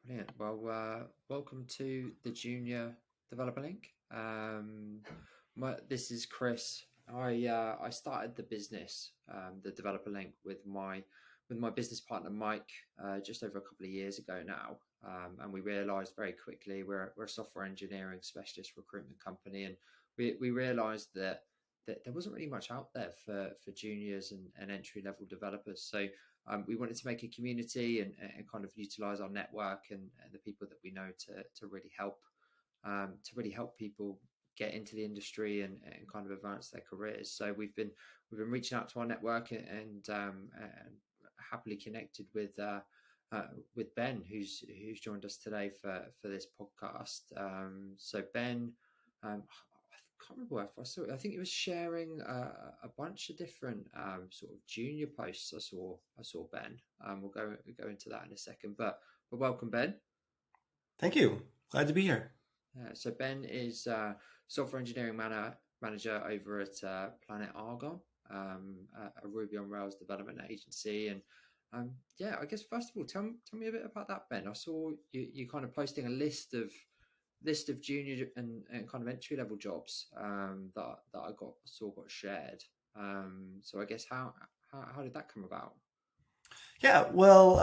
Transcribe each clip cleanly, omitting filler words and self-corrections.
Brilliant. Well, welcome to the Junior Developer Link. This is Chris. I started the business, the Developer Link, with my business partner Mike just over a couple of years ago now, and we realised very quickly we're a software engineering specialist recruitment company, and we realised that there wasn't really much out there for juniors and entry level developers. So we wanted to make a community and kind of utilize our network and the people that we know to really help people get into the industry and kind of advance their careers. So we've been reaching out to our network and happily connected with Ben, who's joined us today for this podcast. So Ben, I can't remember if I saw it. I think it was sharing a bunch of different sort of junior posts. I saw Ben. We'll go into that in a second. But welcome, Ben. Thank you. Glad to be here. So Ben is software engineering manager over at Planet Argon, a Ruby on Rails development agency. And yeah, I guess first of all, tell me a bit about that, Ben. I saw you kind of posting a list of junior and kind of entry level jobs that I saw got shared. So I guess how did that come about? Yeah, well,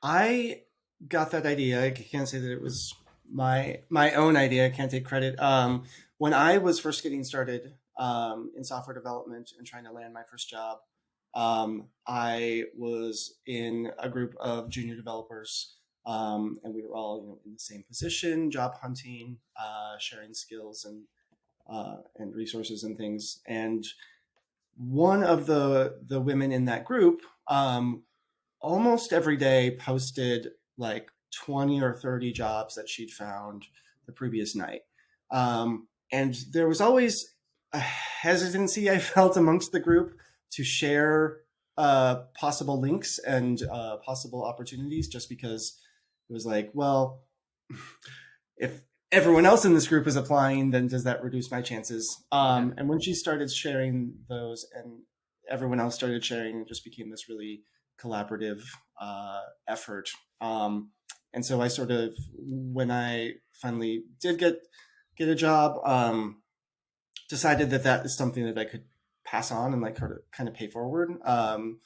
I got that idea. I can't say that it was my own idea. I can't take credit. When I was first getting started in software development and trying to land my first job, I was in a group of junior developers, and we were all in the same position, job hunting, sharing skills and resources and things. And one of the women in that group almost every day posted like 20 or 30 jobs that she'd found the previous night. And there was always a hesitancy I felt amongst the group to share possible links and possible opportunities, just because it was like, well, if everyone else in this group is applying, then does that reduce my chances? And when she started sharing those and everyone else started sharing, it just became this really collaborative effort. And so I sort of, when I finally did get a job, decided that is something that I could pass on and like kind of pay forward. And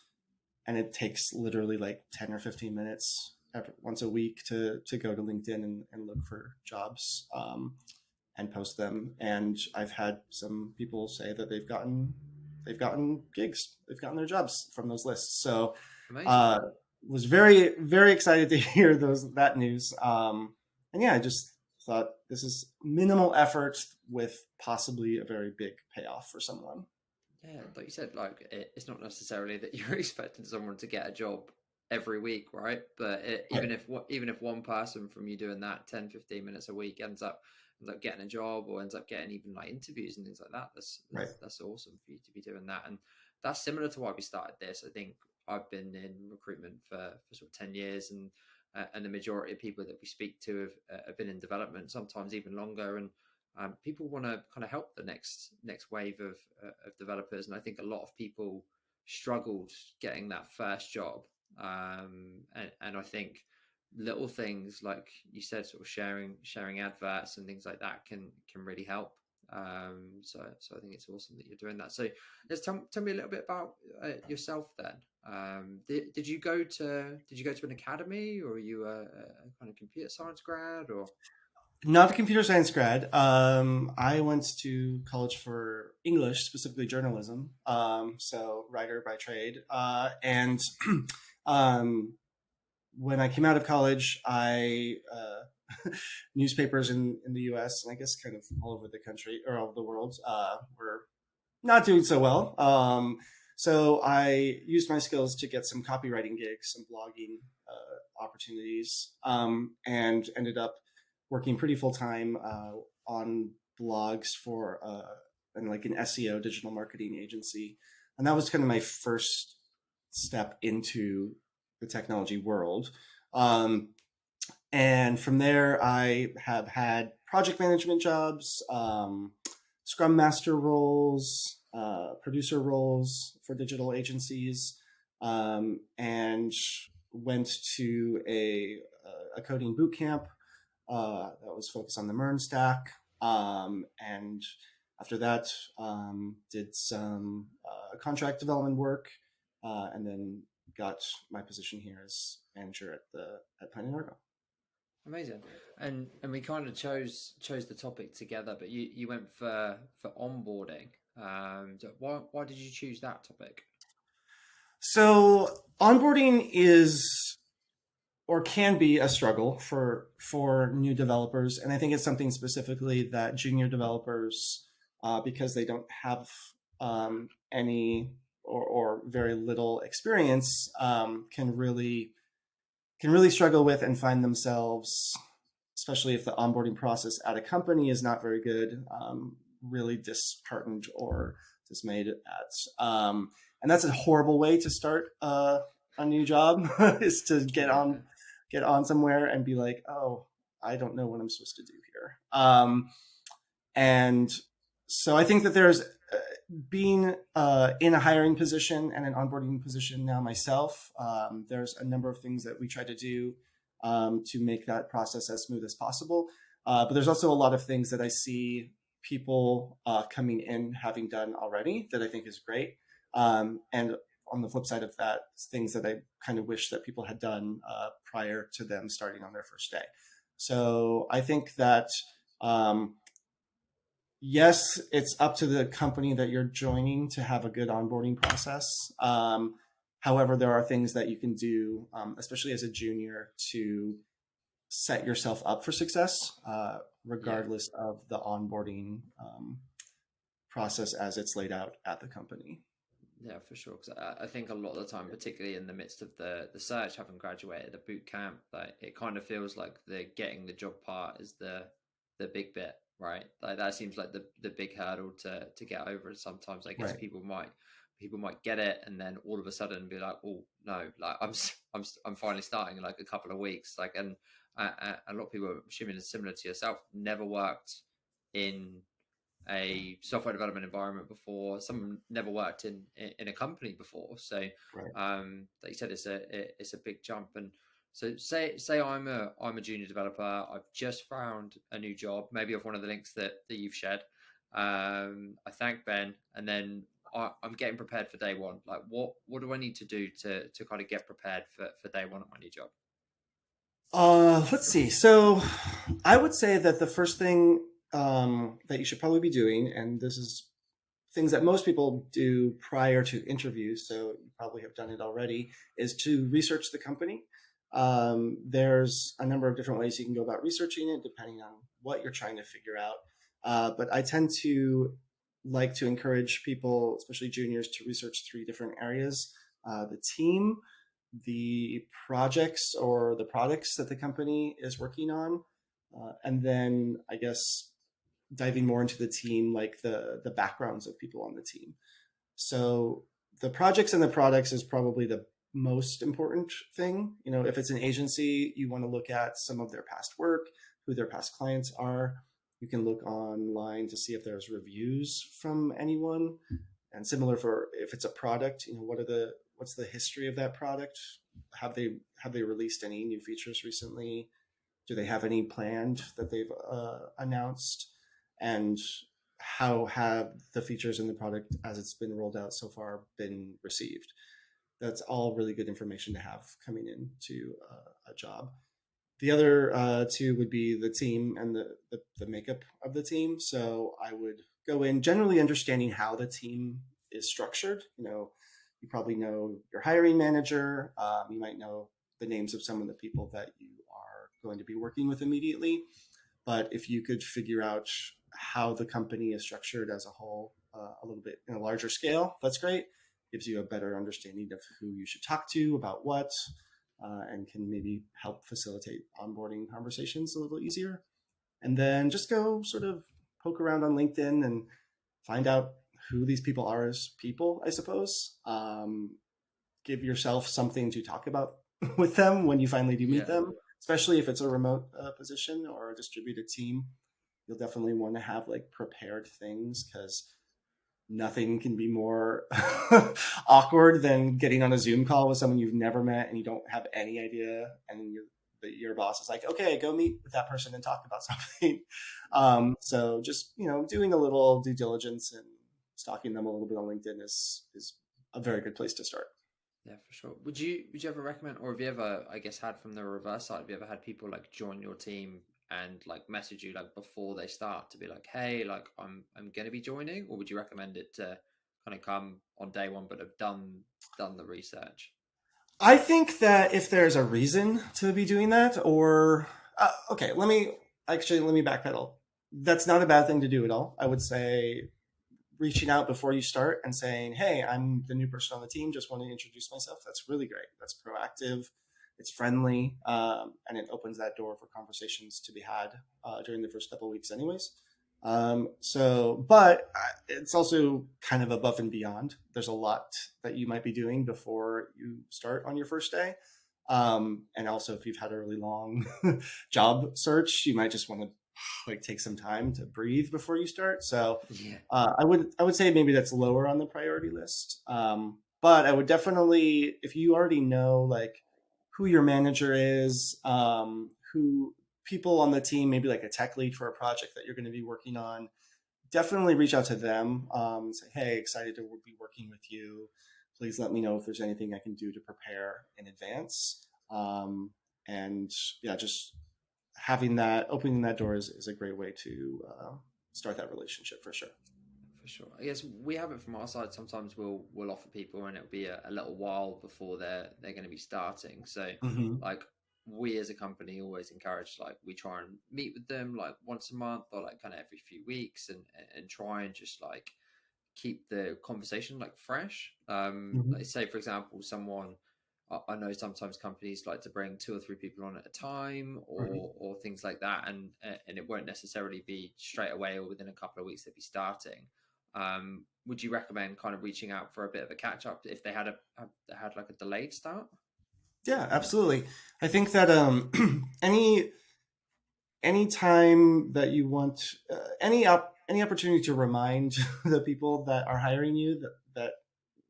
it takes literally like 10 or 15 minutes once a week to go to LinkedIn and look for jobs and post them. And I've had some people say that they've gotten gigs, they've gotten their jobs from those lists. So was very, very excited to hear that news. And yeah, I just thought this is minimal effort with possibly a very big payoff for someone. Yeah, like you said, like it's not necessarily that you're expecting someone to get a job every week, right? But even if one person from you doing that 10, 15 minutes a week ends up getting a job or ends up getting even like interviews and things like that, that's awesome for you to be doing that. And that's similar to why we started this. I think I've been in recruitment for sort of 10 years, and the majority of people that we speak to have been in development, sometimes even longer. And people want to kind of help the next wave of developers. And I think a lot of people struggled getting that first job. And I think little things like you said, sort of sharing adverts and things like that can really help. So I think it's awesome that you're doing that. So let's tell me a little bit about yourself then. Did you go to an academy, or are you a kind of computer science grad, or? Not a computer science grad. I went to college for English, specifically journalism. So writer by trade. And when I came out of college, I newspapers in the U.S. and I guess kind of all over the country or all over the world were not doing so well. So I used my skills to get some copywriting gigs, some blogging opportunities, and ended up working pretty full time on blogs for like an SEO digital marketing agency. And that was kind of my first step into the technology world. And from there, I have had project management jobs, Scrum Master roles, producer roles for digital agencies, and went to a a coding boot camp that was focused on the MERN stack. And after that, did some contract development work, and then got my position here as manager at Pine and Argo. Amazing. And we kind of chose the topic together, but you went for onboarding. So why did you choose that topic? So onboarding is or can be a struggle for new developers, and I think it's something specifically that junior developers, because they don't have any or very little experience, can really struggle with and find themselves, especially if the onboarding process at a company is not very good, really disheartened or dismayed at. And that's a horrible way to start a new job is to get on somewhere and be like, oh, I don't know what I'm supposed to do here. And so I think that there's being in a hiring position and an onboarding position now myself, there's a number of things that we try to do to make that process as smooth as possible. But there's also a lot of things that I see people coming in having done already that I think is great. And on the flip side of that, things that I kind of wish that people had done prior to them starting on their first day. So I think that yes, it's up to the company that you're joining to have a good onboarding process. However, there are things that you can do, especially as a junior, to set yourself up for success, regardless of the onboarding process as it's laid out at the company. Yeah, for sure. Because I think a lot of the time, particularly in the midst of the search, having graduated, the boot camp, like it kind of feels like the getting the job part is the big bit, right? Like that seems like the big hurdle to get over. And sometimes I guess Right. people might get it, and then all of a sudden be like, oh no, like I'm finally starting in like a couple of weeks. Like, and a lot of people, assuming it's similar to yourself, never worked in a software development environment before. Some never worked in a company before. So, Right. like you said, it's a big jump. And so, say I'm a junior developer. I've just found a new job, maybe off one of the links that you've shared. I thank Ben, and then I'm getting prepared for day one. Like, what do I need to do to kind of get prepared for day one at my new job? Let's see. So I would say that the first thing that you should probably be doing, and this is things that most people do prior to interviews, so you probably have done it already, is to research the company. There's a number of different ways you can go about researching it, depending on what you're trying to figure out. But I tend to like to encourage people, especially juniors, to research three different areas: the team, the projects or the products that the company is working on, and then I guess diving more into the team, like the backgrounds of people on the team. So the projects and the products is probably the most important thing. You know, if it's an agency, you want to look at some of their past work, who their past clients are. You can look online to see if there's reviews from anyone. And similar for if it's a product, you know, what's the history of that product? Have they released any new features recently? Do they have any planned that they've announced? And how have the features in the product as it's been rolled out so far been received? That's all really good information to have coming into a job. The other two would be the team and the makeup of the team. So I would go in generally understanding how the team is structured. You know, you probably know your hiring manager. You might know the names of some of the people that you are going to be working with immediately. But if you could figure out how the company is structured as a whole, a little bit in a larger scale, that's great. Gives you a better understanding of who you should talk to about what, and can maybe help facilitate onboarding conversations a little easier. And then just go sort of poke around on LinkedIn and find out who these people are as people, I suppose. Give yourself something to talk about with them when you finally do meet them, especially if it's a remote position or a distributed team. You'll definitely want to have like prepared things, because nothing can be more awkward than getting on a Zoom call with someone you've never met and you don't have any idea, and you're your boss is like, okay, go meet with that person and talk about something. So just, doing a little due diligence and stalking them a little bit on LinkedIn is a very good place to start. Yeah, for sure. Would you ever recommend, or have you ever, I guess, had from the reverse side, have you ever had people like join your team and like message you like before they start to be like, hey, like I'm gonna be joining, or would you recommend it to kind of come on day one but have done the research? I think that if there's a reason to be doing that, or okay, let me backpedal. That's not a bad thing to do at all. I would say reaching out before you start and saying, "Hey, I'm the new person on the team. Just want to introduce myself." That's really great. That's proactive. It's friendly, and it opens that door for conversations to be had during the first couple of weeks, anyways. But it's also kind of above and beyond. There's a lot that you might be doing before you start on your first day. And also, if you've had a really long job search, you might just want to like take some time to breathe before you start. So Yeah. I would say maybe that's lower on the priority list. But I would definitely, if you already know like who your manager is, who people on the team, maybe like a tech lead for a project that you're going to be working on, definitely reach out to them. Say, hey, excited to be working with you. Please let me know if there's anything I can do to prepare in advance. And yeah, just opening that door is a great way to start that relationship for sure. For sure. I guess we have it from our side. Sometimes we'll offer people, and it'll be a little while before they're going to be starting. So, Mm-hmm. like we as a company always encourage, like we try and meet with them like once a month or like kind of every few weeks, and try and just like keep the conversation like fresh. Mm-hmm. Like say for example, someone I know sometimes companies like to bring two or three people on at a time, Right. or things like that, and it won't necessarily be straight away or within a couple of weeks they'd be starting. Would you recommend kind of reaching out for a bit of a catch up if they had like a delayed start? Yeah, absolutely. I think that any time that you want any opportunity to remind the people that are hiring you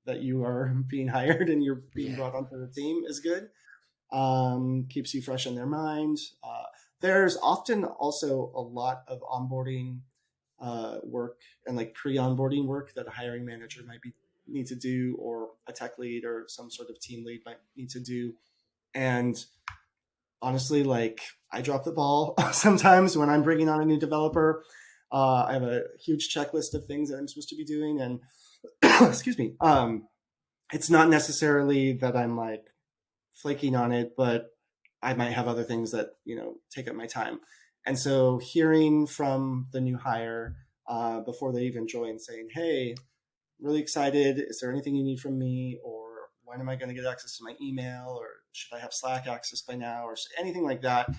that you are being hired and you're being Yeah, brought onto the team is good. Keeps you fresh in their mind. There's often also a lot of onboarding work and like pre-onboarding work that a hiring manager might be need to do, or a tech lead or some sort of team lead might need to do. And honestly, like I drop the ball sometimes when I'm bringing on a new developer. I have a huge checklist of things that I'm supposed to be doing, and excuse me, it's not necessarily that I'm like flaking on it, but I might have other things that take up my time. And so, hearing from the new hire before they even join, saying, "Hey, really excited. Is there anything you need from me?" Or when am I going to get access to my email? Or should I have Slack access by now? Or anything like that.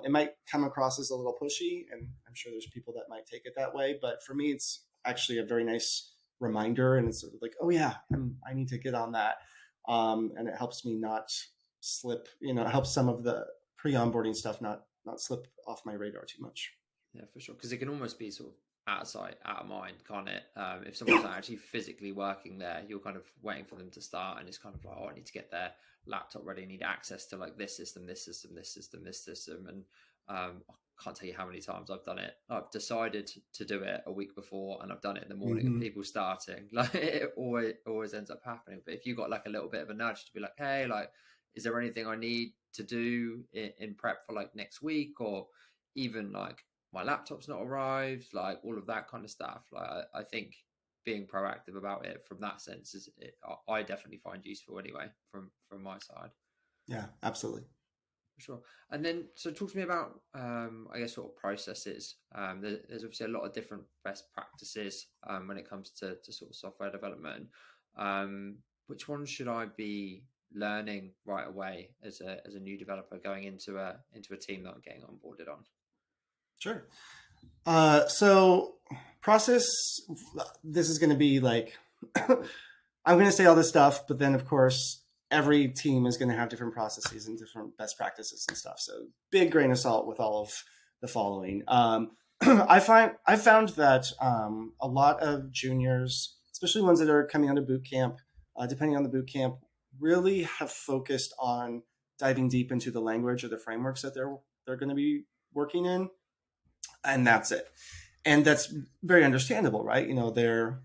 It might come across as a little pushy, and I'm sure there's people that might take it that way. But for me, it's actually a very nice reminder, and it's sort of like, oh yeah, I need to get on that, and it helps me not slip. It helps some of the pre-onboarding stuff not slip off my radar too much. yeah, for sure. Because it can almost be sort of out of sight, out of mind, can't it? If someone's not actually physically working there, you're kind of waiting for them to start, and it's kind of like, oh, I need to get their laptop ready. I need access to like this system, this system, this system, this system, and I can't tell you how many times I've done it. I've decided to do it a week before, and I've done it in the morning of Mm-hmm. people starting. Like it always ends up happening. But if you got like a little bit of a nudge to be like, hey, like, is there anything I need to do in prep for like next week, or even like my laptop's not arrived, like all of that kind of stuff. Like I think being proactive about it from that sense I definitely find useful anyway from my side. Yeah, absolutely. For sure. And then, so talk to me about, I guess, sort of processes. There's obviously a lot of different best practices when it comes to sort of software development. Which ones should I be learning right away as a new developer going into a team that I'm getting onboarded on? Sure. So process, this is going to be like, I'm going to say all this stuff, but then of course, every team is going to have different processes and different best practices and stuff. So big grain of salt with all of the following. I found that a lot of juniors, especially ones that are coming out of boot camp, depending on the boot camp, really have focused on diving deep into the language or the frameworks that they're going to be working in, and that's it. And that's very understandable, right? They're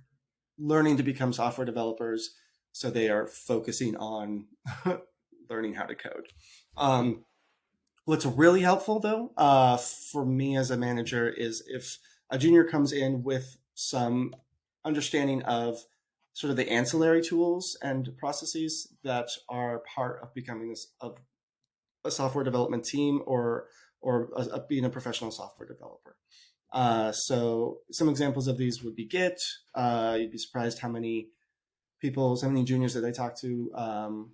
learning to become software developers, so they are focusing on learning how to code. What's really helpful, though, for me as a manager, is if a junior comes in with some understanding of sort of the ancillary tools and processes that are part of becoming a software development team, or being a professional software developer. So some examples of these would be Git. You'd be surprised how many juniors that I talk to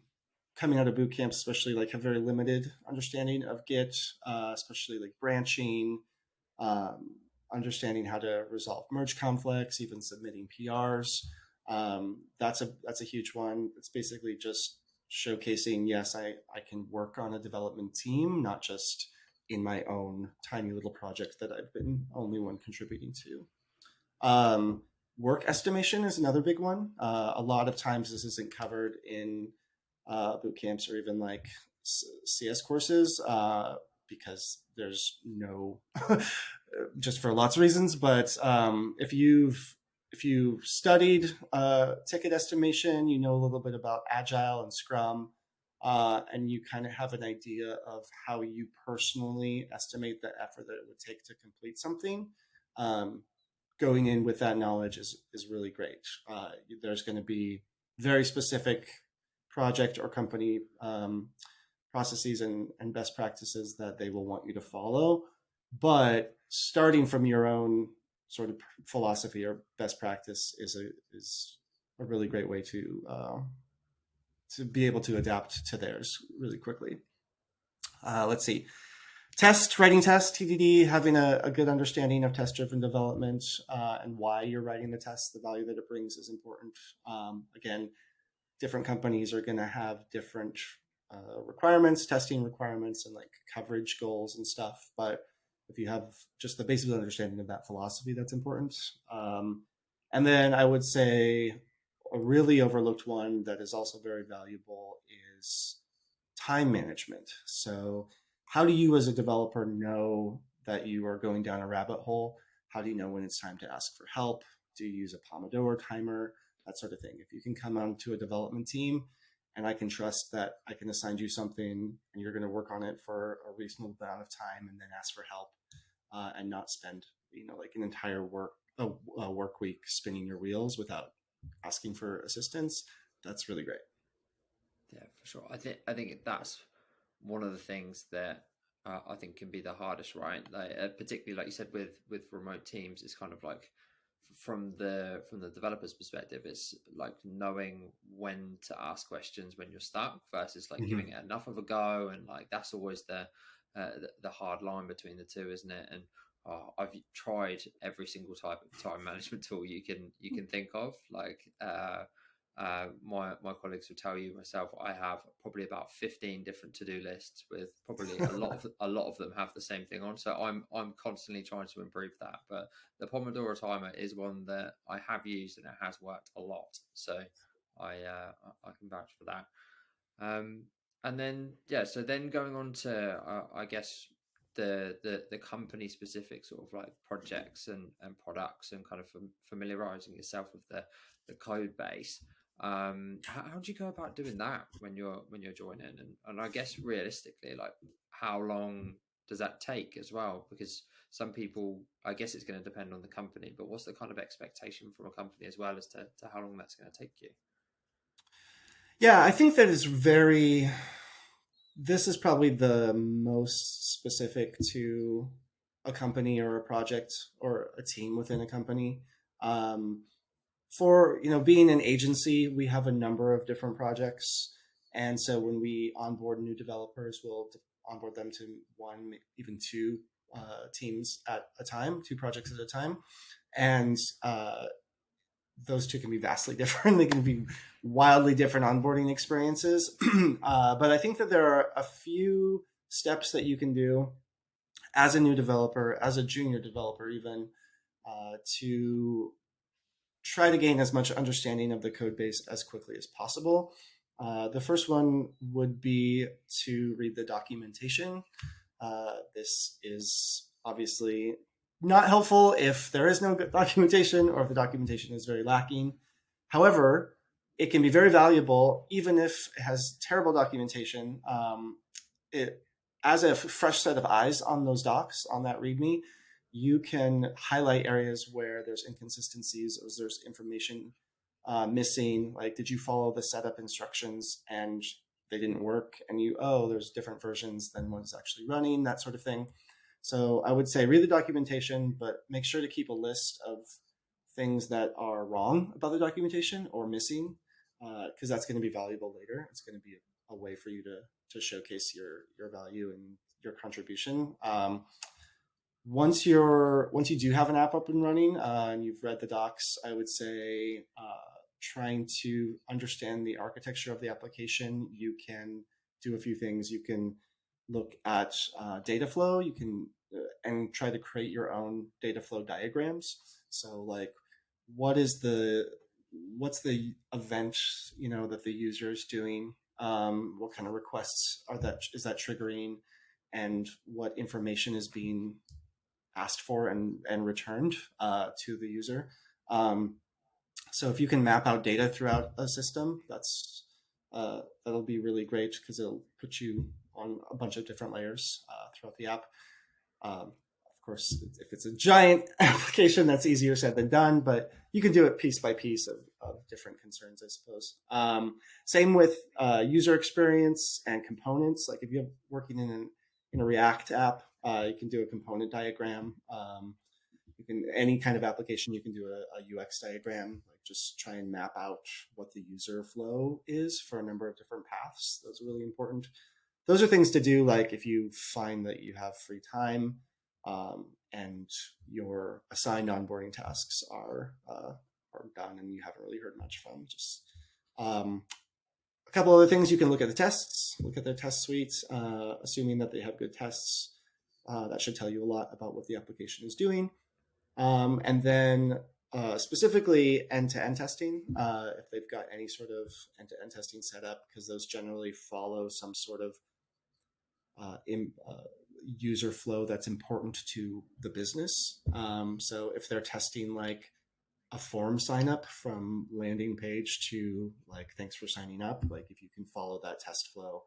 coming out of boot camps, especially, like, have very limited understanding of Git, especially like branching, understanding how to resolve merge conflicts, even submitting PRs. That's a huge one. It's basically just showcasing, yes, I can work on a development team, not just in my own tiny little project that I've been only one contributing to. Work estimation is another big one. A lot of times this isn't covered in boot camps or even like CS courses, because there's no, just for lots of reasons. But if you've studied ticket estimation, you know a little bit about Agile and Scrum, and you kind of have an idea of how you personally estimate the effort that it would take to complete something. Going in with that knowledge is really great. There's going to be very specific project or company processes and best practices that they will want you to follow. But starting from your own sort of philosophy or best practice is a really great way to be able to adapt to theirs really quickly. Let's see. Writing tests, TDD, having a good understanding of test-driven development and why you're writing the test, the value that it brings is important. Again, different companies are going to have different requirements, testing requirements, and like coverage goals and stuff. But if you have just the basic understanding of that philosophy, that's important. And then I would say a really overlooked one that is also very valuable is time management. So how do you as a developer know that you are going down a rabbit hole? How do you know when it's time to ask for help? Do you use a Pomodoro timer? That sort of thing. If you can come onto a development team and I can trust that I can assign you something and you're going to work on it for a reasonable amount of time and then ask for help, and not spend, like an entire work week spinning your wheels without asking for assistance, that's really great. Yeah, for sure. I think that's one of the things that I think can be the hardest, right? Like, particularly like you said with remote teams, it's kind of like from the developer's perspective, it's like knowing when to ask questions when you're stuck versus like giving it enough of a go, and like that's always the hard line between the two, isn't it? And I've tried every single type of time management tool you can think of. Like my colleagues will tell you, myself, I have probably about 15 different to-do lists with probably a lot of them have the same thing on. So I'm constantly trying to improve that. But the Pomodoro timer is one that I have used and it has worked a lot. So I can vouch for that. And then so then going on to I guess the company specific sort of like projects and products, and kind of familiarizing yourself with the code base. How do you go about doing that when you're joining, and I guess realistically, like, how long does that take as well? Because some people, I guess it's going to depend on the company, but what's the kind of expectation from a company as well as to how long that's going to take you? Yeah, I think that this is probably the most specific to a company or a project or a team within a company. For being an agency, we have a number of different projects, and so when we onboard new developers, we'll onboard them to one, even two teams at a time, two projects at a time, and those two can be vastly different. They can be wildly different onboarding experiences, but I think that there are a few steps that you can do as a new developer, as a junior developer even, to try to gain as much understanding of the code base as quickly as possible. The first one would be to read the documentation. This is obviously not helpful if there is no documentation or if the documentation is very lacking. However, it can be very valuable even if it has terrible documentation. It as a fresh set of eyes on those docs on that README, you can highlight areas where there's inconsistencies or there's information missing. Like, did you follow the setup instructions and they didn't work? And there's different versions than what's actually running, that sort of thing. So I would say read the documentation, but make sure to keep a list of things that are wrong about the documentation or missing, because that's going to be valuable later. It's going to be a way for you to showcase your value and your contribution. Once you do have an app up and running and you've read the docs, I would say trying to understand the architecture of the application, you can do a few things. You can look at data flow. You can and try to create your own data flow diagrams. So like, what's the event that the user is doing? What kind of requests is that triggering, and what information is being asked for and returned to the user. So if you can map out data throughout a system, that'll be really great because it'll put you on a bunch of different layers throughout the app. Of course, if it's a giant application, that's easier said than done, but you can do it piece by piece of different concerns, I suppose. Same with user experience and components. Like if you're working in a React app, you can do a component diagram. Any kind of application, you can do a UX diagram, like just try and map out what the user flow is for a number of different paths. Those are really important. Those are things to do, like if you find that you have free time and your assigned onboarding tasks are done and you haven't really heard much from. Just a couple other things, you can look at the tests, look at their test suites, assuming that they have good tests. That should tell you a lot about what the application is doing. And then specifically end-to-end testing, if they've got any sort of end-to-end testing set up, because those generally follow some sort of user flow that's important to the business. So if they're testing like a form sign up from landing page to like, thanks for signing up, like if you can follow that test flow,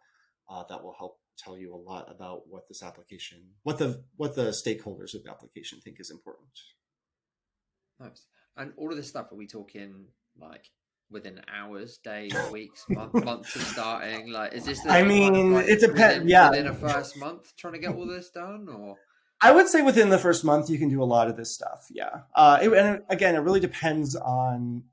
that will help tell you a lot about what this application, what the stakeholders of the application think is important. Nice. And all of this stuff, are we talking like within hours, days, weeks, months of starting? Like, is this? It depends. Within a first month, trying to get all this done, or? I would say within the first month, you can do a lot of this stuff. Yeah. And again, it really depends on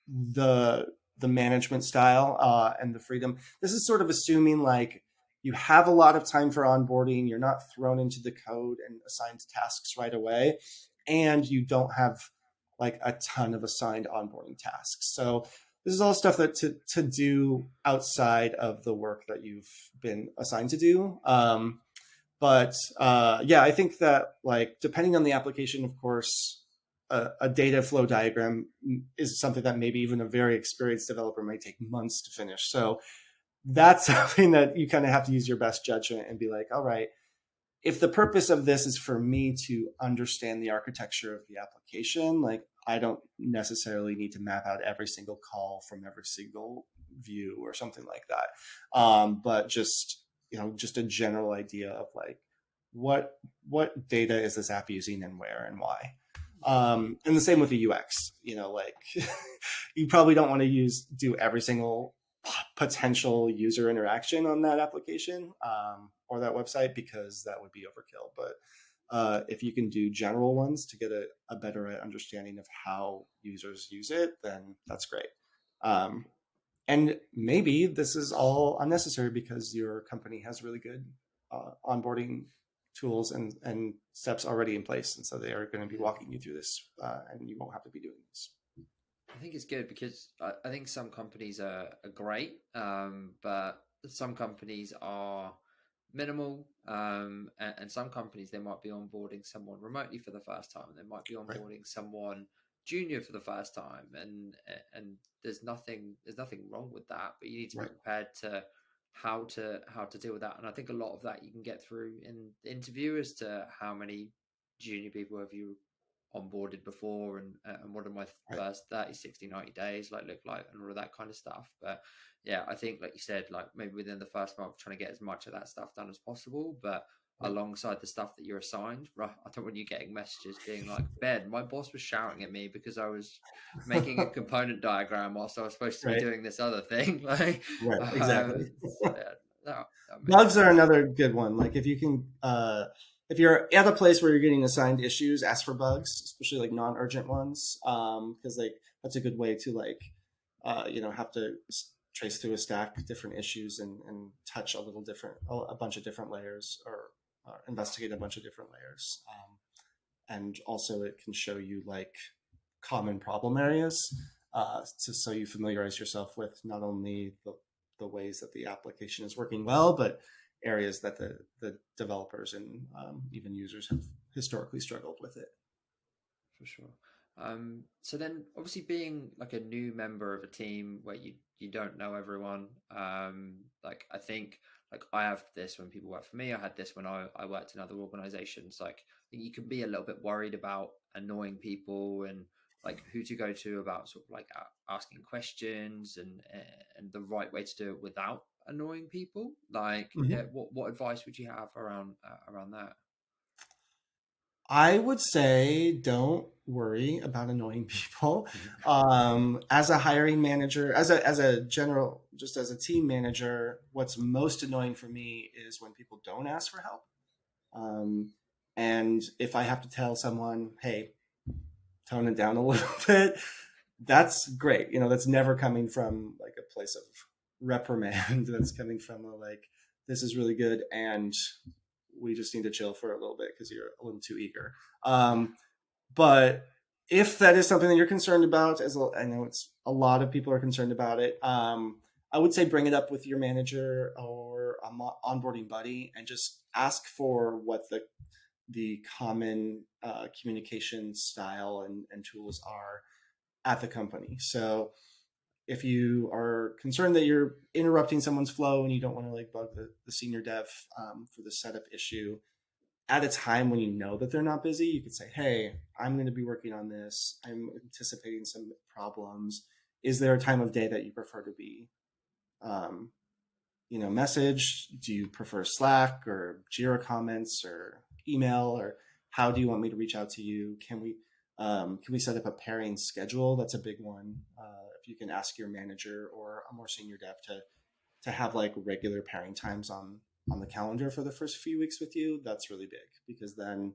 the management style and the freedom. This is sort of assuming like you have a lot of time for onboarding. You're not thrown into the code and assigned tasks right away, and you don't have like a ton of assigned onboarding tasks. So this is all stuff that to do outside of the work that you've been assigned to do. But I think that like depending on the application, of course, a data flow diagram is something that maybe even a very experienced developer might take months to finish. So that's something that you kind of have to use your best judgment and be like, all right, if the purpose of this is for me to understand the architecture of the application, like I don't necessarily need to map out every single call from every single view or something like that. But just a general idea of like what data is this app using and where and why. And the same with the UX, like you probably don't want to do every single potential user interaction on that application or that website, because that would be overkill. But if you can do general ones to get a better understanding of how users use it, then that's great. And maybe this is all unnecessary because your company has really good onboarding tools and steps already in place. And so they are going to be walking you through this and you won't have to be doing this. I think it's good because I think some companies are great, but some companies are minimal, and some companies, they might be onboarding someone remotely for the first time. They might be onboarding someone junior for the first time, and there's nothing wrong with that, but you need to be Right. prepared to how to deal with that. And I think a lot of that you can get through in the interview as to how many junior people have you onboarded before, and what are my Right. first 30, 60, 90 days look like, and all of that kind of stuff. But yeah, I think like you said, like maybe within the first month trying to get as much of that stuff done as possible, but Right. alongside the stuff that you're assigned, right? I don't want you getting messages being like, Ben, my boss was shouting at me because I was making a component diagram whilst I was supposed to be Right. doing this other thing. Like, Right. Exactly. so yeah, that makes Bugs sense. are another good one. Like if you can, if you're at a place where you're getting assigned issues, ask for bugs, especially like non-urgent ones, because like that's a good way to like, have to trace through a stack of different issues and touch a little different, a bunch of different layers, or investigate a bunch of different layers. And also, it can show you like common problem areas, so you familiarize yourself with not only the ways that the application is working well, but areas that the developers and even users have historically struggled with it. For sure. So then, obviously, being like a new member of a team where you don't know everyone, like I think like I have this when people work for me. I had this when I worked in other organizations. Like I think you can be a little bit worried about annoying people and like who to go to about sort of like asking questions and the right way to do it without annoying people. Like, Mm-hmm. what advice would you have around that? I would say don't worry about annoying people. As a hiring manager, as a general, just as a team manager, what's most annoying for me is when people don't ask for help. Um, and if I have to tell someone, "Hey, tone it down a little bit," that's great. That's never coming from like a place of reprimand. That's coming from a like, this is really good, and we just need to chill for a little bit because you're a little too eager. But if that is something that you're concerned about, as I know it's a lot of people are concerned about it, I would say bring it up with your manager or a onboarding buddy and just ask for what the common communication style and tools are at the company. So if you are concerned that you're interrupting someone's flow and you don't want to like bug the senior dev for the setup issue, at a time when you know that they're not busy, you could say, "Hey, I'm going to be working on this. I'm anticipating some problems. Is there a time of day that you prefer to be, um, message? Do you prefer Slack or Jira comments or email, or how do you want me to reach out to you? Can we set up a pairing schedule? That's a big one. If you can ask your manager or a more senior dev to have like regular pairing times on the calendar for the first few weeks with you, that's really big because then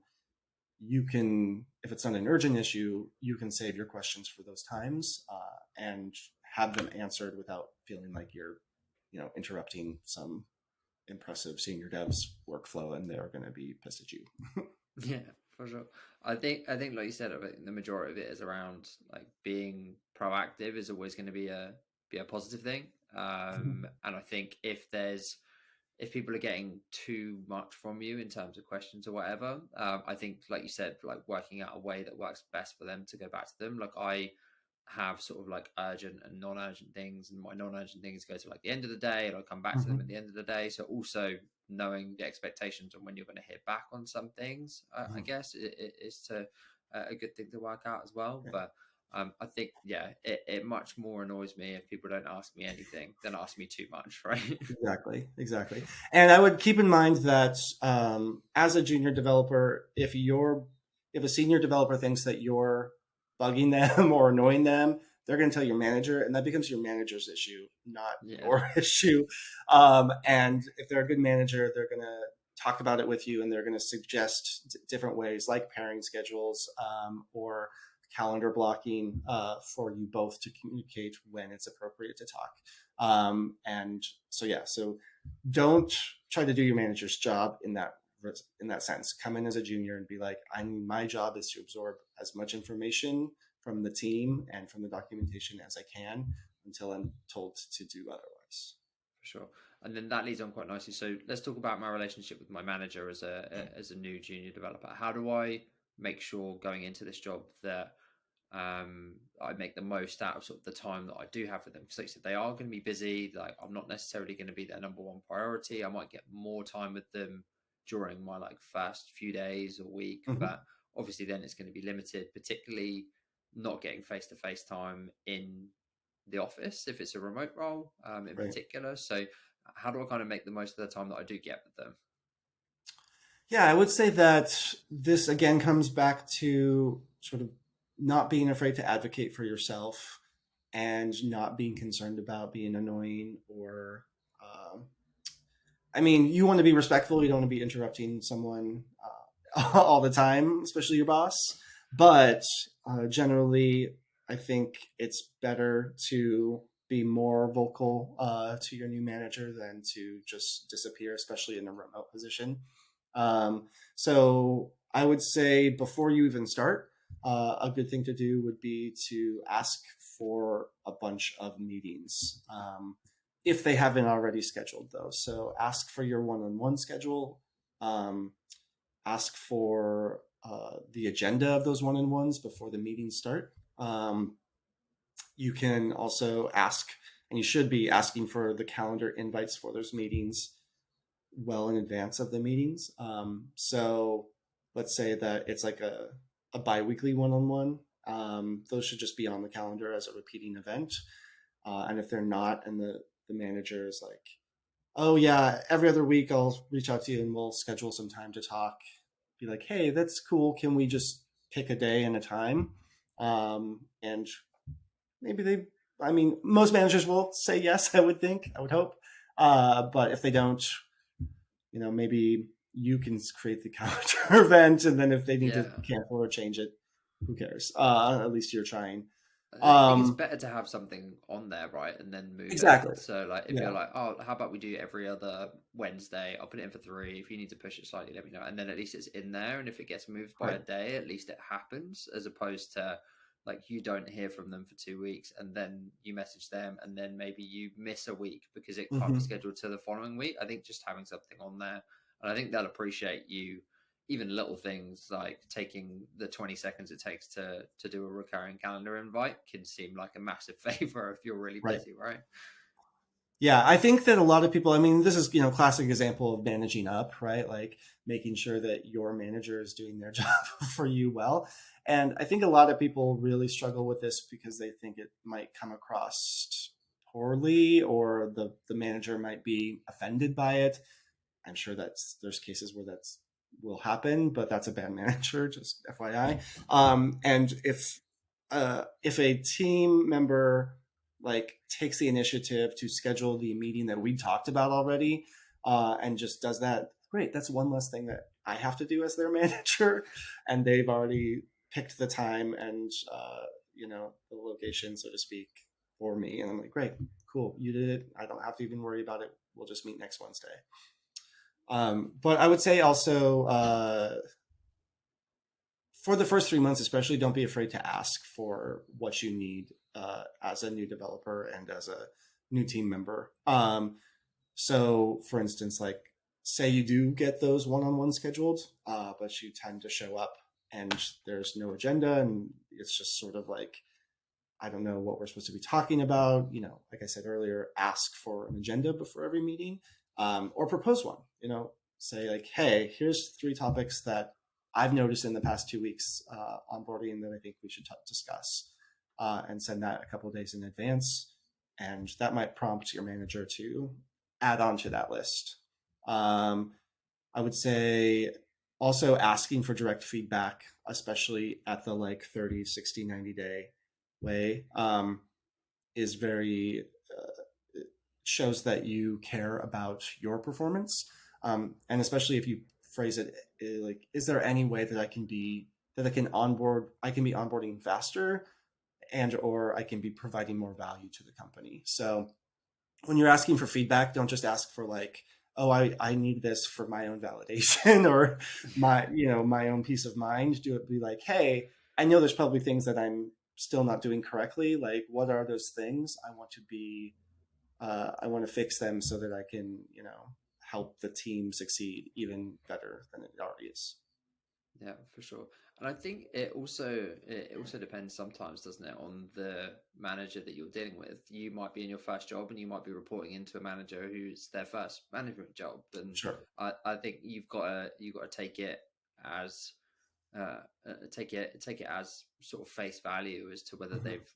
you can, if it's not an urgent issue, you can save your questions for those times and have them answered without feeling like you're, interrupting some impressive senior dev's workflow and they're going to be pissed at you. Yeah, for sure. I think like you said, I think the majority of it is around like being proactive is always going to be a positive thing. And I think if people are getting too much from you in terms of questions or whatever, I think like you said, like working out a way that works best for them to go back to them. Like I have sort of like urgent and non-urgent things, and my non-urgent things go to like the end of the day and I'll come back to them at the end of the day. So also knowing the expectations on when you're going to hit back on some things, I guess it is to a good thing to work out as well. But I think, yeah, it much more annoys me if people don't ask me anything than ask me too much, right? Exactly. And I would keep in mind that as a junior developer, if a senior developer thinks that you're bugging them or annoying them, they're going to tell your manager, and that becomes your manager's issue, not Yeah. your issue. And if they're a good manager, they're going to talk about it with you, and they're going to suggest different ways, like pairing schedules or calendar blocking for you both to communicate when it's appropriate to talk. And so, yeah, so don't try to do your manager's job in that sense. Come in as a junior and be like, my job is to absorb as much information from the team and from the documentation as I can until I'm told to do otherwise. For sure. And then that leads on quite nicely. So let's talk about my relationship with my manager as a new junior developer. How do I make sure going into this job that I make the most out of sort of the time that I do have with them. Because like I said, they are going to be busy. Like I'm not necessarily going to be their number one priority. I might get more time with them during my like first few days or week, Mm-hmm. but obviously then it's going to be limited, particularly not getting face to face time in the office if it's a remote role in Right. particular. So how do I kind of make the most of the time that I do get with them? Yeah, I would say that this again comes back to sort of not being afraid to advocate for yourself and not being concerned about being annoying or, um, I mean, you want to be respectful. You don't want to be interrupting someone all the time, especially your boss. But generally, I think it's better to be more vocal to your new manager than to just disappear, especially in a remote position. So I would say before you even start, a good thing to do would be to ask for a bunch of meetings. If they haven't already scheduled those. So ask for your one-on-one schedule. Um, Ask for the agenda of those one-on-ones before the meetings start. You can also ask, and you should be asking for the calendar invites for those meetings well in advance of the meetings. So let's say that it's like a bi-weekly one-on-one. Those should just be on the calendar as a repeating event. And if they're not, and the manager is like, oh yeah, every other week I'll reach out to you and we'll schedule some time to talk. Be like, hey, that's cool. Can we just pick a day and a time? And maybe I mean, most managers will say yes. I would think, I would hope. But if they don't, maybe you can create the calendar event, and then if they need to Yeah. cancel or change it, who cares? At least you're trying. I think it's Um, better to have something on there, right, and then move it. exactly. So, like, if you're Yeah. like, oh, how about we do every other Wednesday? I'll put it in for 3. If you need to push it slightly, let me know. And then at least it's in there. And if it gets moved by Right. a day, at least it happens, as opposed to like you don't hear from them for 2 weeks and then you message them and then maybe you miss a week because it can't be Mm-hmm. scheduled to the following week. I think just having something on there, and I think they'll appreciate you even little things like taking the 20 seconds it takes to do a recurring calendar invite can seem like a massive favor if you're really Right. busy, right? Yeah, I think that a lot of people, I mean, this is, classic example of managing up, right? Like making sure that your manager is doing their job for you well. And I think a lot of people really struggle with this because they think it might come across poorly or the manager might be offended by it. I'm sure there's cases where that's will happen, but that's a bad manager, just FYI. And if a team member like takes the initiative to schedule the meeting that we talked about already, and just does that, great. That's one less thing that I have to do as their manager, and they've already picked the time and the location, so to speak, for me. And I'm like, great, cool, you did it. I don't have to even worry about it. We'll just meet next Wednesday. But I would say also for the first 3 months, especially, don't be afraid to ask for what you need as a new developer and as a new team member. So, for instance, like say you do get those one-on-one scheduled, but you tend to show up and there's no agenda, and it's just sort of like, I don't know what we're supposed to be talking about. Like I said earlier, ask for an agenda before every meeting, or propose one. Say like, hey, here's 3 topics that I've noticed in the past 2 weeks onboarding that I think we should discuss, and send that a couple of days in advance, and that might prompt your manager to add on to that list. I would say also asking for direct feedback, especially at the like 30, 60, 90-day way, is very shows that you care about your performance, and especially if you phrase it like, is there any way that I can be onboarding faster, and or I can be providing more value to the company. So when you're asking for feedback, don't just ask for like, oh, I need this for my own validation or my own peace of mind. Do it, be like, hey, I know there's probably things that I'm still not doing correctly. Like, what are those things? I want to fix them so that I can, help the team succeed even better than it already is. Yeah, for sure. And I think it also depends sometimes, doesn't it, on the manager that you're dealing with. You might be in your first job and you might be reporting into a manager who's their first management job. And Sure. I think you've got to take it as take it as sort of face value as to Hmm.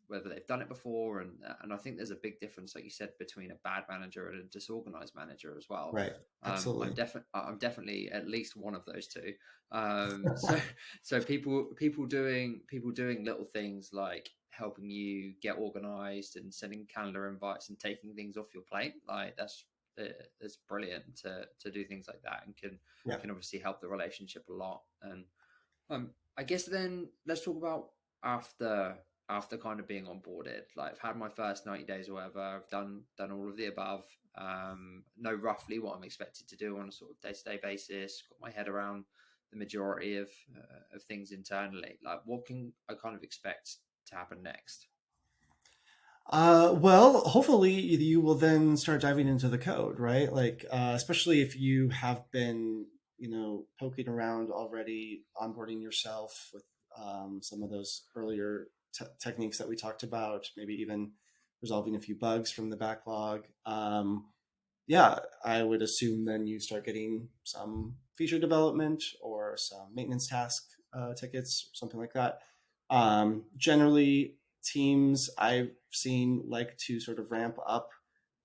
whether they've done it before, and I think there's a big difference, like you said, between a bad manager and a disorganized manager as well. Right. I'm Absolutely. definitely at least one of those two. So so people doing little things like helping you get organized and sending calendar invites and taking things off your plate, like that's brilliant to do things like that, and Yeah. can obviously help the relationship a lot. And I guess then let's talk about after kind of being onboarded. Like I've had my first 90 days or whatever. I've done all of the above. Know roughly what I'm expected to do on a sort of day-to-day basis. Got my head around the majority of things internally. Like what can I kind of expect to happen next? Well, hopefully you will then start diving into the code, right? Like, especially if you have been, poking around already, onboarding yourself with some of those earlier techniques that we talked about, maybe even resolving a few bugs from the backlog. Yeah, I would assume then you start getting some feature development or some maintenance task tickets, something like that. Generally, teams I've seen like to sort of ramp up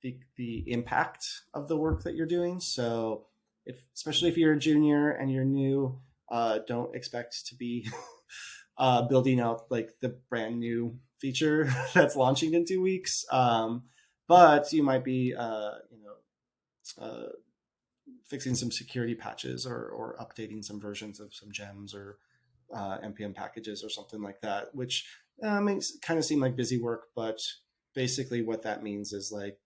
the impact of the work that you're doing. So, especially if you're a junior and you're new, don't expect to be building out like the brand new feature that's launching in 2 weeks. But you might be, fixing some security patches or updating some versions of some gems or npm packages or something like that, which makes kind of seem like busy work. But basically, what that means is like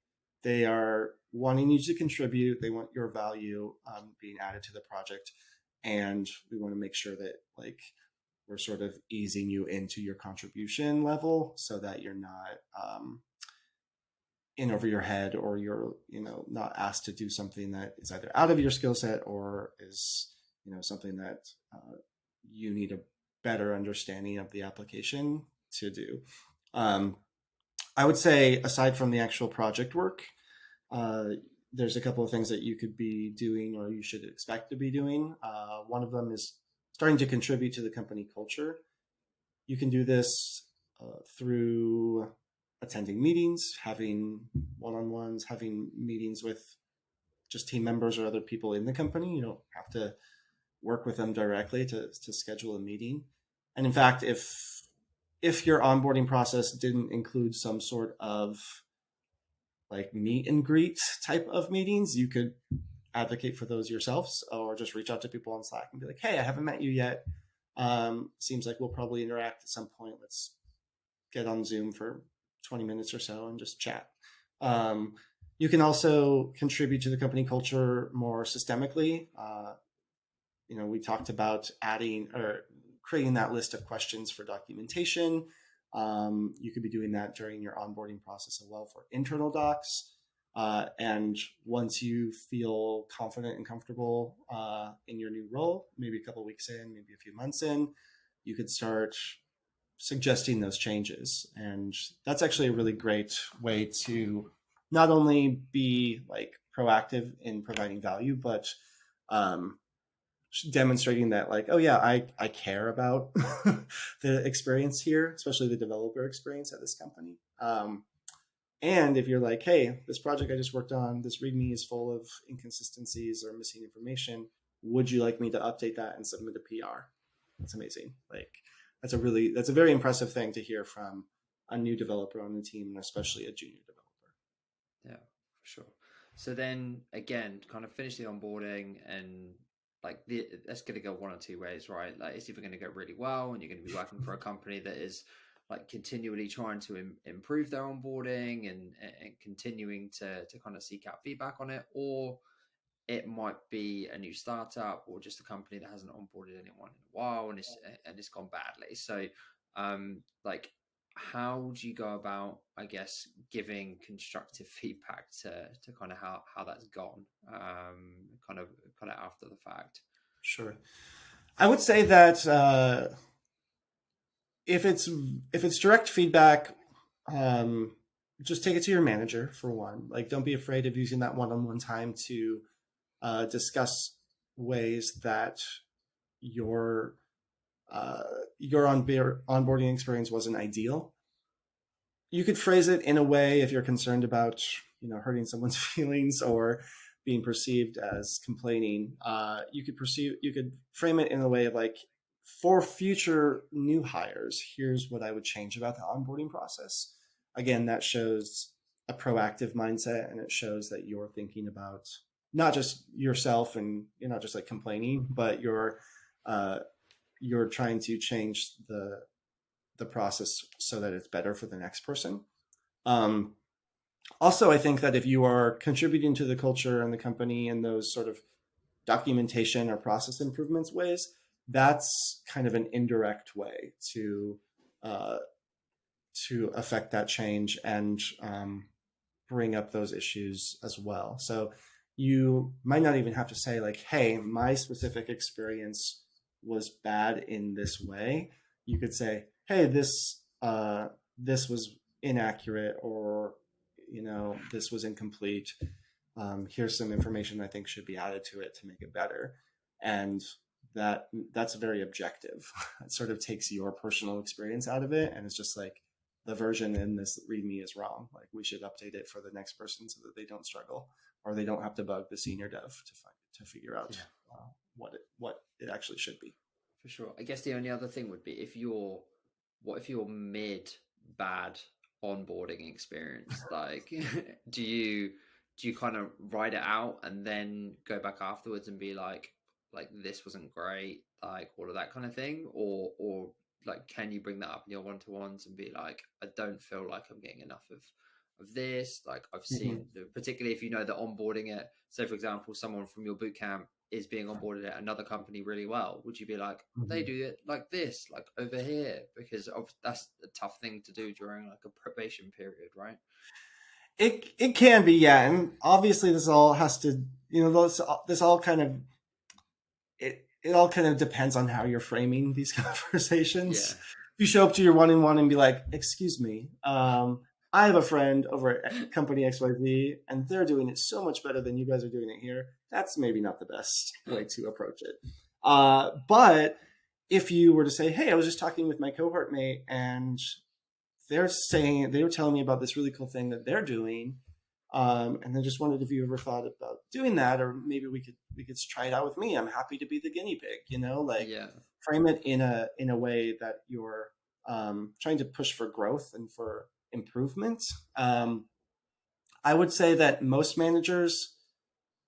they are wanting you to contribute. They want your value being added to the project, and we want to make sure that like we're sort of easing you into your contribution level so that you're not in over your head, or you're not asked to do something that is either out of your skill set or is something that you need a better understanding of the application to do. um, I would say, aside from the actual project work, uh, there's a couple of things that you could be doing or you should expect to be doing. One of them is starting to contribute to the company culture. You can do this through attending meetings, having one-on-ones, having meetings with just team members or other people in the company. You don't have to work with them directly to schedule a meeting. And in fact, if your onboarding process didn't include some sort of like meet and greet type of meetings, you could advocate for those yourselves, or just reach out to people on Slack and be like, hey, I haven't met you yet. Seems like we'll probably interact at some point. Let's get on Zoom for 20 minutes or so and just chat. Um, you can also contribute to the company culture more systemically. We talked about adding or creating that list of questions for documentation. You could be doing that during your onboarding process as well for internal docs. And once you feel confident and comfortable in your new role, maybe a couple of weeks in, maybe a few months in, you could start suggesting those changes. And that's actually a really great way to not only be like proactive in providing value, but um, demonstrating that like, oh yeah, I care about the experience here, especially the developer experience at this company. And if you're like, hey, this project I just worked on, this README is full of inconsistencies or missing information, would you like me to update that and submit a PR? That's amazing. Like that's a very impressive thing to hear from a new developer on the team, and especially a junior developer. Yeah, for sure. So then again, kind of finish the onboarding, and like that's going to go one or two ways, right? Like it's either going to go really well and you're going to be working for a company that is like continually trying to improve their onboarding and continuing to kind of seek out feedback on it, or it might be a new startup or just a company that hasn't onboarded anyone in a while and it's gone badly. So like how do you go about, I guess, giving constructive feedback to kind of how that's gone, kind of after the fact? Sure. I would say that if it's direct feedback, um, just take it to your manager for one. Like, don't be afraid of using that one-on-one time to discuss ways that your uh, onboarding experience wasn't ideal. You could phrase it in a way if you're concerned about hurting someone's feelings or being perceived as complaining. You could frame it in a way of like, for future new hires, here's what I would change about the onboarding process. Again, that shows a proactive mindset, and it shows that you're thinking about not just yourself, and you're not just like complaining, but uh, you're trying to change the process so that it's better for the next person. Um, Also, I think that if you are contributing to the culture and the company in those sort of documentation or process improvements ways, that's kind of an indirect way uh, to affect that change and bring up those issues as well. So you might not even have to say like, "Hey, my specific experience was bad in this way." You could say, "Hey, this was inaccurate," or this was incomplete. Here's some information I think should be added to it to make it better. And that's very objective. It sort of takes your personal experience out of it, and it's just like, the version in this README is wrong. Like, we should update it for the next person so that they don't struggle, or they don't have to bug the senior dev to figure out what it actually should be. For sure. I guess the only other thing would be what if you're mid bad onboarding experience? Like, do you kind of write it out and then go back afterwards and be like this wasn't great, like all of that kind of thing, or like can you bring that up in your one-to-ones and be like, I don't feel like I'm getting enough of this. Like I've Mm-hmm. seen, particularly if you know that onboarding it. So, for example, someone from your boot camp is being onboarded at another company really well. Would you be like, they Mm-hmm. do it like this, like over here, because that's a tough thing to do during like a probation period, right? It can be, yeah, and obviously this all has to, this all kind of, it all kind of depends on how you're framing these conversations. Yeah, If you show up to your one-on-one and be like, "Excuse me, I have a friend over at company XYZ, and they're doing it so much better than you guys are doing it here," that's maybe not the best way to approach it. But if you were to say, "Hey, I was just talking with my cohort mate, and they were telling me about this really cool thing that they're doing, and I just wondered if you ever thought about doing that, or maybe we could try it out with me. I'm happy to be the guinea pig." Like, yeah, frame it in a way that you're trying to push for growth and for improvement. Um, I would say that most managers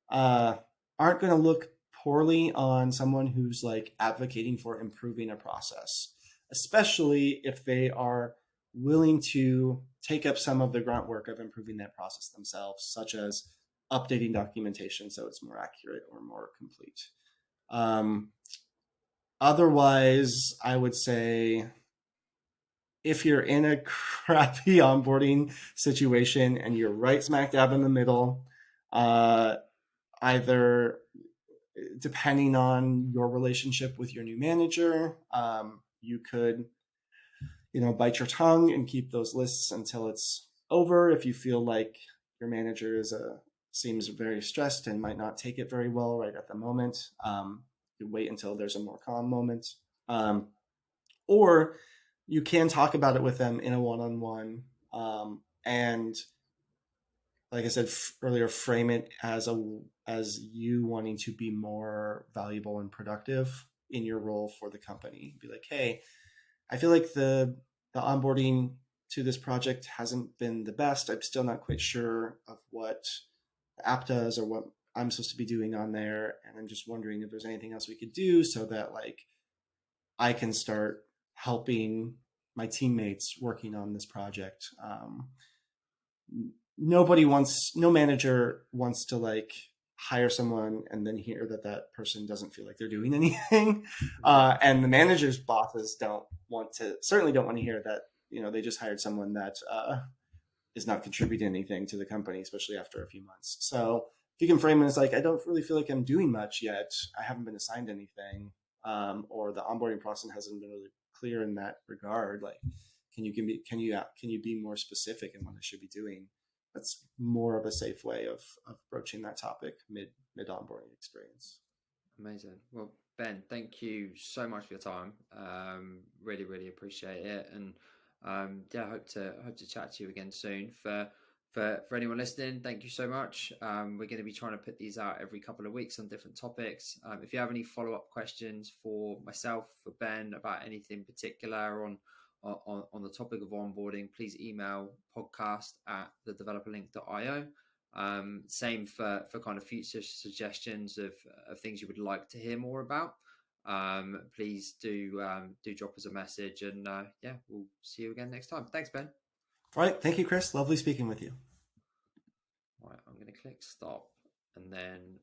uh, aren't going to look poorly on someone who's like advocating for improving a process, especially if they are willing to take up some of the grunt work of improving that process themselves, such as updating documentation so it's more accurate or more complete. Um, Otherwise, I would say if you're in a crappy onboarding situation and you're right smack dab in the middle, uh, either depending on your relationship with your new manager, you could, bite your tongue and keep those lists until it's over. If you feel like your manager seems very stressed and might not take it very well right at the moment, you wait until there's a more calm moment. Um, or you can talk about it with them in a one-on-one, and like I said earlier, frame it as you wanting to be more valuable and productive in your role for the company. Be like, "Hey, I feel like the onboarding to this project hasn't been the best. I'm still not quite sure of what the app does or what I'm supposed to be doing on there, and I'm just wondering if there's anything else we could do so that like I can start helping my teammates working on this project." No manager wants to like hire someone and then hear that that person doesn't feel like they're doing anything. yeah, And the manager's bosses certainly don't want to hear that, they just hired someone that is not contributing anything to the company, especially after a few months. So if you can frame it as like, "I don't really feel like I'm doing much yet. I haven't been assigned anything. or the onboarding process hasn't been really clear in that regard, like, can you be more specific in what I should be doing? That's more of a safe way of broaching that topic mid onboarding experience. Amazing. Well, Ben, thank you so much for your time. Really, really appreciate it, and yeah, hope to chat to you again soon. For anyone listening, thank you so much. We're going to be trying to put these out every couple of weeks on different topics. If you have any follow up questions for myself, for Ben, about anything particular on the topic of onboarding, please email podcast@thedeveloperlink.io. Same for kind of future suggestions of things you would like to hear more about. Please do drop us a message, and yeah, we'll see you again next time. Thanks, Ben. All right, thank you, Chris. Lovely speaking with you. All right, I'm going to click stop, and then